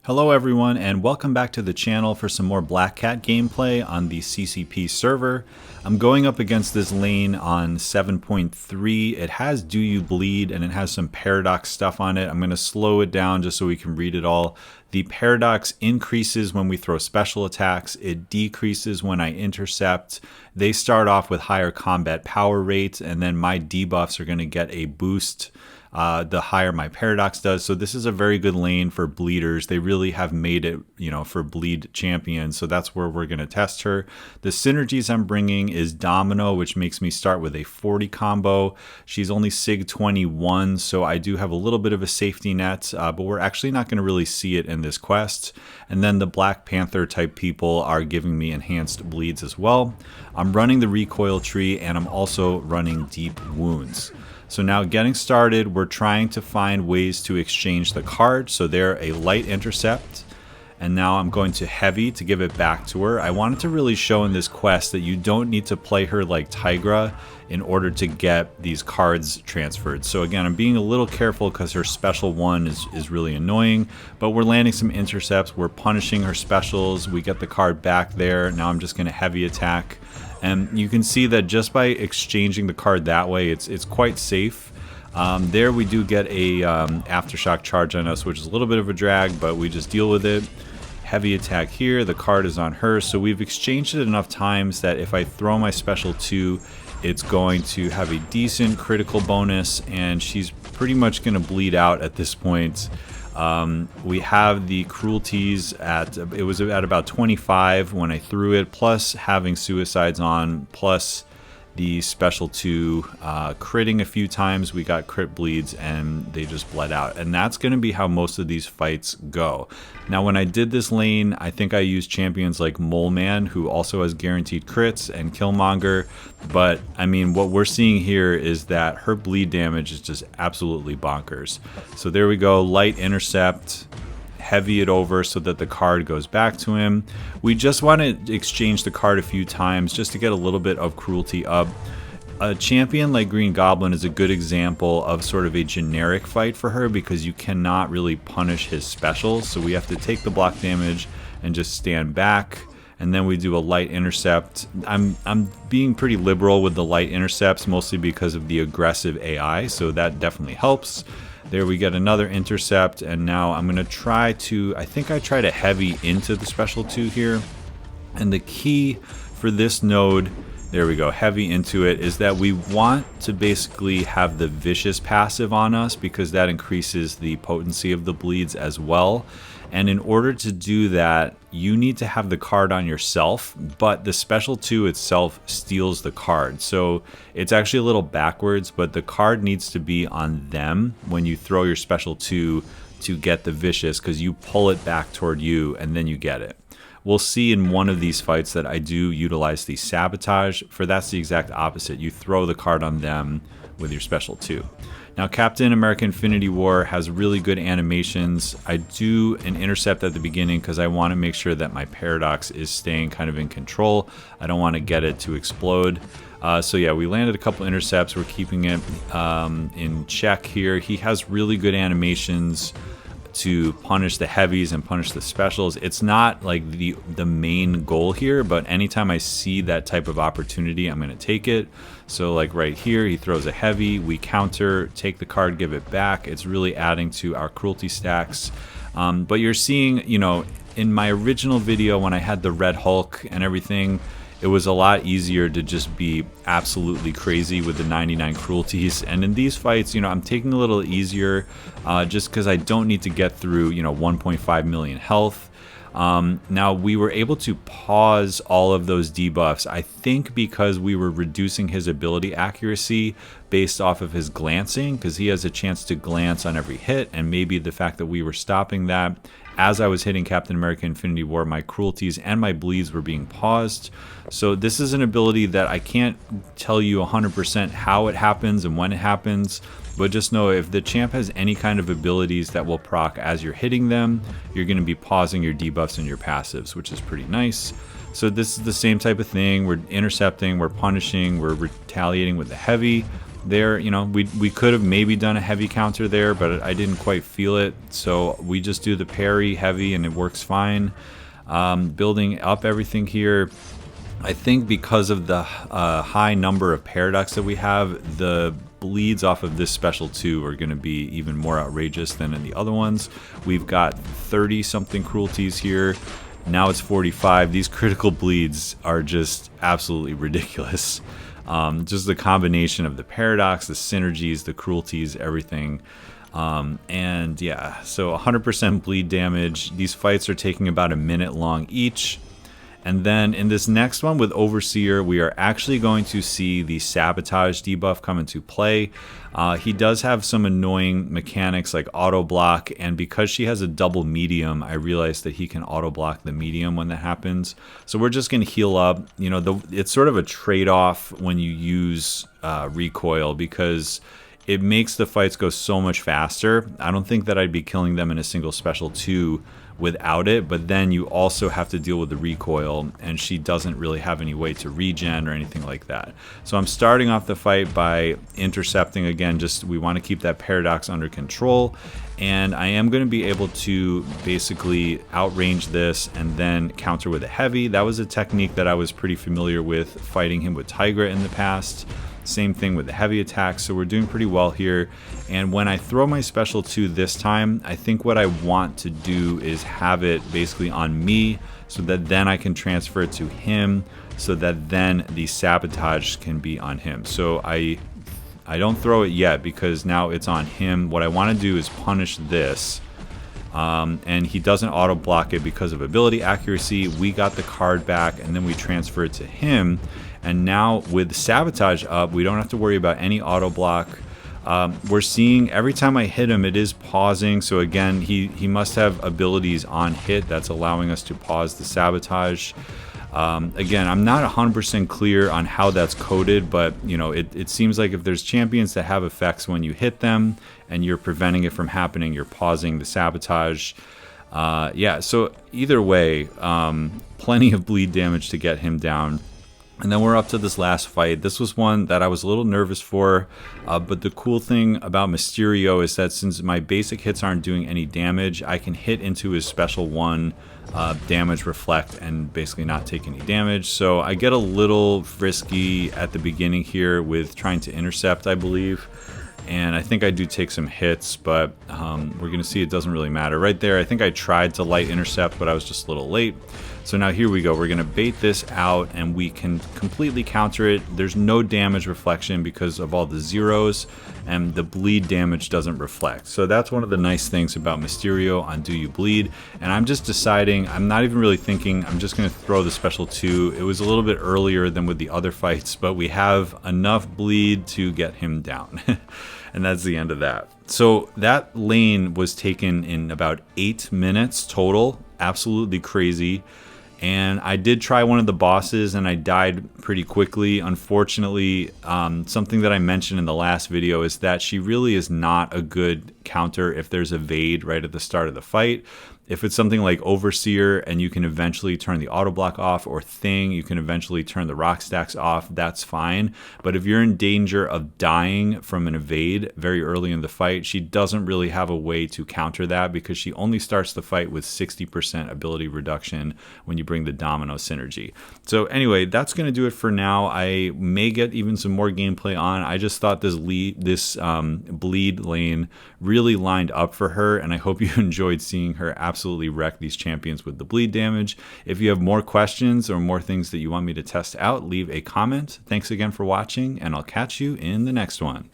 Hello everyone, and welcome back to the channel for some more Black Cat gameplay on the CCP server. I'm going up against this lane on 7.3. It has Do You Bleed and it has some paradox stuff on it. I'm going to slow it down just so we can read it all. The paradox increases when we throw special attacks. It decreases when I intercept. They start off with higher combat power rates, and then my debuffs are going to get a boost the higher my paradox does. So this is a very good lane for bleeders. They really have made it, for bleed champions. So that's where we're going to test her. The synergies I'm bringing is Domino, which makes me start with a 40 combo. She's only Sig 21, so I do have a little bit of a safety net, but we're actually not going to really see it in this quest. And then the Black Panther type people are giving me enhanced bleeds as well. I'm running the recoil tree, and I'm also running deep wounds. So now getting started, we're trying to find ways to exchange the card. So they're a light intercept, and now I'm going to heavy to give it back to her. I wanted to really show in this quest that you don't need to play her like Tigra in order to get these cards transferred. So again, I'm being a little careful because her special one is really annoying, but we're landing some intercepts. We're punishing her specials. We get the card back there. Now I'm just going to heavy attack. And you can see that just by exchanging the card that way, it's quite safe. There we do get a aftershock charge on us, which is a little bit of a drag, but we just deal with it. Heavy attack here, the card is on her, so we've exchanged it enough times that if I throw my special 2, it's going to have a decent critical bonus, and she's pretty much going to bleed out at this point. We have the cruelties it was at about 25 when I threw it, plus having suicides on, plus the special 2 critting a few times. We got crit bleeds and they just bled out, and that's going to be how most of these fights go. Now when I did this lane, I think I used champions like Mole Man, who also has guaranteed crits, and Killmonger, but I mean what we're seeing here is that her bleed damage is just absolutely bonkers. So there we go, light intercept, heavy it over so that the card goes back to him. We just want to exchange the card a few times just to get a little bit of cruelty up. A champion like Green Goblin is a good example of sort of a generic fight for her because you cannot really punish his specials, so we have to take the block damage and just stand back, and then we do a light intercept. I'm being pretty liberal with the light intercepts, mostly because of the aggressive AI, so that definitely helps. There we get another intercept, and now I'm going to try to, I think I try to heavy into the special 2 here. And the key for this node, there we go, heavy into it, is that we want to basically have the vicious passive on us because that increases the potency of the bleeds as well. And in order to do that, you need to have the card on yourself, but the special 2 itself steals the card. So it's actually a little backwards, but the card needs to be on them when you throw your special 2 to get the vicious, because you pull it back toward you and then you get it. We'll see in one of these fights that I do utilize the sabotage. For that's the exact opposite. You throw the card on them with your special 2. Now, Captain America Infinity War has really good animations. I do an intercept at the beginning because I want to make sure that my paradox is staying kind of in control. I don't want to get it to explode. So yeah, we landed a couple intercepts. We're keeping it in check here. He has really good animations to punish the heavies and punish the specials. It's not like the main goal here, but anytime I see that type of opportunity, I'm going to take it. So like right here, he throws a heavy, we counter, take the card, give it back. It's really adding to our cruelty stacks. But you're seeing, in my original video when I had the Red Hulk and everything, it was a lot easier to just be absolutely crazy with the 99 cruelties. And in these fights, I'm taking a little easier just because I don't need to get through, 1.5 million health. Now we were able to pause all of those debuffs, I think because we were reducing his ability accuracy based off of his glancing, because he has a chance to glance on every hit, and maybe the fact that we were stopping that. As I was hitting Captain America Infinity War, my cruelties and my bleeds were being paused. So this is an ability that I can't tell you 100% how it happens and when it happens, but just know if the champ has any kind of abilities that will proc as you're hitting them, you're going to be pausing your debuffs and your passives, which is pretty nice. So this is the same type of thing. We're intercepting, we're punishing, we're retaliating with the heavy. there, you know, we could have maybe done a heavy counter there, but I didn't quite feel it. So we just do the parry heavy and it works fine. Building up everything here. I think because of the high number of paradox that we have, the bleeds off of this special 2 are going to be even more outrageous than in the other ones. We've got 30 something cruelties here. Now it's 45. These critical bleeds are just absolutely ridiculous. Just the combination of the paradox, the synergies, the cruelties, everything. And yeah, so 100% bleed damage. These fights are taking about a minute long each. And then in this next one with Overseer, we are actually going to see the Sabotage debuff come into play. He does have some annoying mechanics like auto block, and because she has a double medium, I realized that he can auto block the medium when that happens. So we're just going to heal up. You know, it's sort of a trade-off when you use recoil, because it makes the fights go so much faster. I don't think that I'd be killing them in a single special 2 without it, but then you also have to deal with the recoil, and she doesn't really have any way to regen or anything like that. So I'm starting off the fight by intercepting again. Just we want to keep that paradox under control, and I am going to be able to basically outrange this and then counter with a heavy. That was a technique that I was pretty familiar with fighting him with Tigra in the past. Same thing with the heavy attacks, so we're doing pretty well here. And when I throw my special 2 this time, I think what I want to do is have it basically on me, so that then I can transfer it to him, so that then the Sabotage can be on him. So I don't throw it yet because now it's on him. What I want to do is punish this. And he doesn't auto block it because of ability accuracy. We got the card back, and then we transfer it to him. And now with Sabotage up, we don't have to worry about any auto block. We're seeing every time I hit him, it is pausing. So again, he must have abilities on hit that's allowing us to pause the Sabotage. Again, I'm not 100% clear on how that's coded, but you know, it seems like if there's champions that have effects when you hit them and you're preventing it from happening, you're pausing the Sabotage. Yeah, so either way, plenty of bleed damage to get him down. And then we're up to this last fight. This was one that I was a little nervous for, but the cool thing about Mysterio is that since my basic hits aren't doing any damage, I can hit into his special 1, damage reflect, and basically not take any damage. So I get a little risky at the beginning here with trying to intercept, I believe. And I think I do take some hits, but we're going to see it doesn't really matter. Right there, I think I tried to light intercept, but I was just a little late. So now here we go. We're going to bait this out, and we can completely counter it. There's no damage reflection because of all the zeros, and the bleed damage doesn't reflect. So that's one of the nice things about Mysterio on Do You Bleed. And I'm just deciding, I'm not even really thinking, I'm just going to throw the special 2. It was a little bit earlier than with the other fights, but we have enough bleed to get him down. And that's the end of that. So that lane was taken in about 8 minutes total. Absolutely crazy. And I did try one of the bosses and I died pretty quickly. Unfortunately, something that I mentioned in the last video is that she really is not a good counter if there's evade right at the start of the fight. If it's something like Overseer and you can eventually turn the auto block off, or Thing, you can eventually turn the rock stacks off, that's fine. But if you're in danger of dying from an evade very early in the fight, she doesn't really have a way to counter that because she only starts the fight with 60% ability reduction when you bring the Domino synergy. So anyway, that's going to do it for now. I may get even some more gameplay on. I just thought this bleed lane really lined up for her, and I hope you enjoyed seeing her absolutely wreck these champions with the bleed damage. If you have more questions or more things that you want me to test out, leave a comment. Thanks again for watching, and I'll catch you in the next one.